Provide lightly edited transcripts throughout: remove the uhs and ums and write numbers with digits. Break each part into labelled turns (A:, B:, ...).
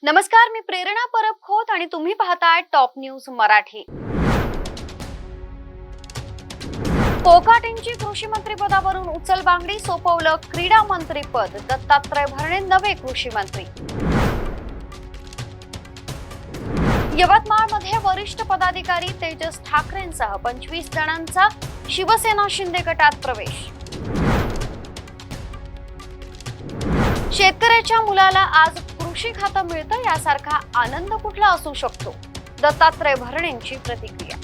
A: नमस्कार, मी प्रेरणा परब खोत आणि तुम्ही पाहताय टॉप न्यूज मराठी। कोकाटेंची कृषी मंत्री पदावरून उचलबांगडी, सोपवलं क्रीडा मंत्री पद, दत्तात्रय भरणे नवे कृषी मंत्री। यवतमाळमध्ये वरिष्ठ पदाधिकारी तेजस ठाकरेंसह 25 जणांचा शिवसेना शिंदे गटात प्रवेश। शेतकऱ्याच्या मुलाला आज कृषी खातं मिळतं, यासारखा आनंद कुठला असू शकतो? दत्तात्रय भरणेंची प्रतिक्रिया।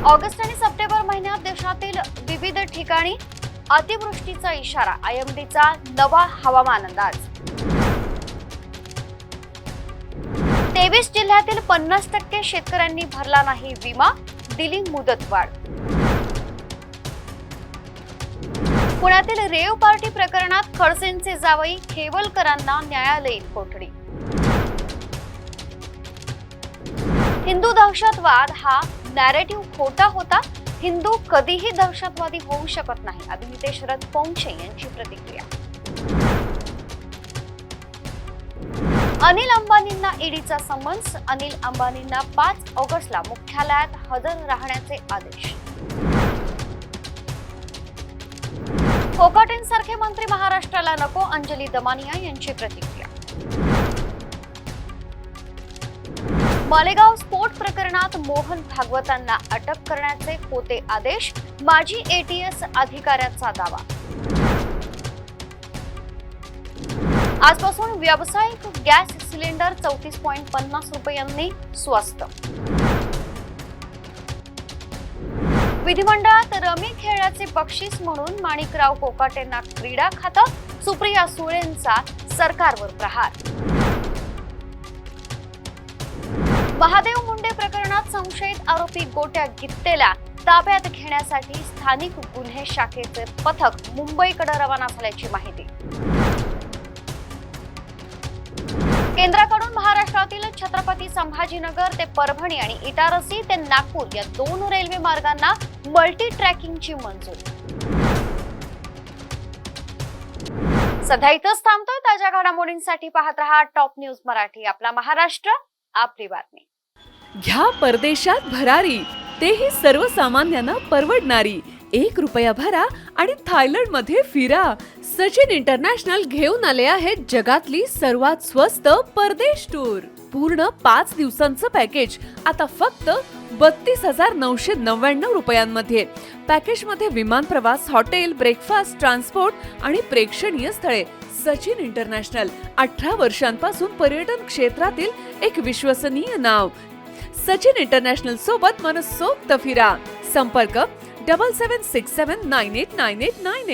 A: ऑगस्ट आणि सप्टेंबर महिन्यात देशातील विविध ठिकाणी अतिवृष्टीचा इशारा, IMDचा नवा हवामान अंदाज। 23 जिल्ह्यातील 50% शेतकऱ्यांनी भरला नाही विमा, दिली मुदतवाढ। पुण्यातील रेव पार्टी प्रकरणात खडसेंचे जावई खेवलकरांना न्यायालयीन कोठडी। हिंदू दहशतवाद हा नॅरेटिव्ह खोटा होता, हिंदू कधीही दहशतवादी होऊ शकत नाही, अभिनेते शरद पोंक्षे यांची प्रतिक्रिया। अनिल अंबानींना ईडीचा समन्स, अनिल अंबानींना 5 ऑगस्टला मुख्यालयात हजर राहण्याचे आदेश। कोकाटेंसारखे मंत्री महाराष्ट्राला नको, अंजली दमानिया यांची प्रतिक्रिया। मालेगाव स्फोट प्रकरणात मोहन भागवतांना अटक करण्याचे होते आदेश, माजी ATS अधिकाऱ्याचा दावा। आजपासून व्यावसायिक गॅस सिलेंडर 34.50 रुपयांनी स्वस्त। विधिमंडळात रमी खेळाचे बक्षीस म्हणून माणिकराव कोकाटेंना क्रीडा खातं, सुप्रिया सुळेंचा सरकारवर प्रहार। महादेव मुंडे प्रकरणात संशयित आरोपी गोट्या गित्तेला ताब्यात घेण्यासाठी स्थानिक गुन्हे शाखेचे पथक मुंबईकडे रवाना झाल्याची माहिती। केंद्राकडून महाराष्ट्रातील छत्रपती संभाजीनगर ते परभणी आणि इटारसी ते नागपूर या 2 रेल्वे मार्गांना मल्टी ट्रॅकिंगची मंजुरी। सध्या इथंच थांबतोय। ताज्या घडामोडींसाठी पाहत रहा टॉप न्यूज मराठी, आपला महाराष्ट्र, आपली बातमी।
B: घ्या परदेशात भरारी, तेही सर्वसामान्यांना परवडणारी। 1 रुपया भरा आणि थायलंड मध्ये फिरा। सचिन इंटरनॅशनल घेऊन आले आहेत जगातली सर्वात स्वस्त परदेश टूर। पूर्ण 5 दिवसांचं पॅकेज आता फक्त 32,999 रुपयांमध्ये। पॅकेज मध्ये विमान प्रवास, हॉटेल, ब्रेकफास्ट, ट्रान्सपोर्ट आणि प्रेक्षणीय स्थळे। सचिन इंटरनॅशनल 18 वर्षांपासून पर्यटन क्षेत्रातील एक विश्वसनीय नाव। सचिन इंटरनॅशनल सोबत मनसोक्त फिरा। संपर्क 7767989898।